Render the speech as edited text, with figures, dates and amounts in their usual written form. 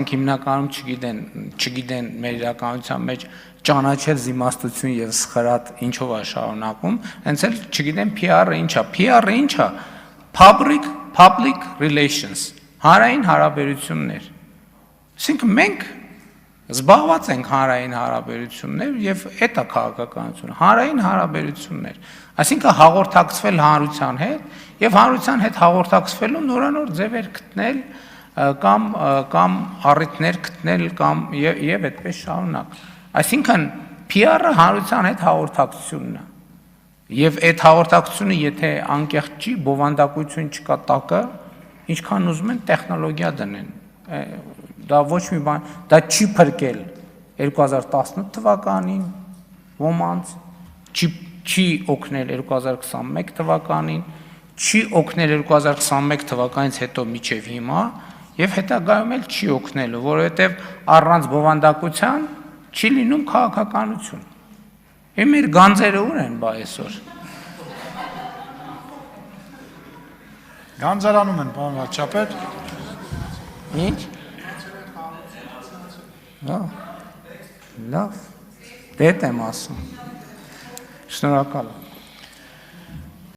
Հիմնականում չգիտեն մեր իրականության մեջ ճանաչել զիմաստություն եւ սխրատ ինչով է շարունակում, հենց էլ չգիտեն PR-ը ինչա։ PR-ը ինչա։ Public relations, հանրային հարաբերություններ։ Այսինքն մենք զբաղված ենք հանրային հարաբերություններ եւ էտա քաղաքականությունը, հանրային հարաբերություններ։ Այսինքն հաղորդակցվել հանրության հետ եւ հանրության հետ հաղորդակցվելու նորանոր ձևեր գտնել կամ առիթներ գտնել կամ եւ այդպես շարունակ։ Այսինքն PR-ը հանրության հետ հաղորդակցությունն է։ Եվ այդ հաղորդակցությունը եթե անկեղծ չի, բովանդակություն չկա տակը, ինչքան ուզում են տեխնոլոգիա դնեն։ Դա ոչ մի բան, դա չի փրկել 2018 թվականին ոմանց, չի օգնել 2021 թվականին, չի օգնել 2021 թվականից հետո մինչև հիմա եւ հետագայում էլ չի օգնելու, որովհետեւ առանց բովանդակության չի լինում քաղաքականություն։ Իմ մեր գանձերը ուր են բա այսօր։ Գանձարանում են, պարոն վարչապետ։ Ինչ։ Լավ, դե եմ ասում։ Շնորհակալ եմ։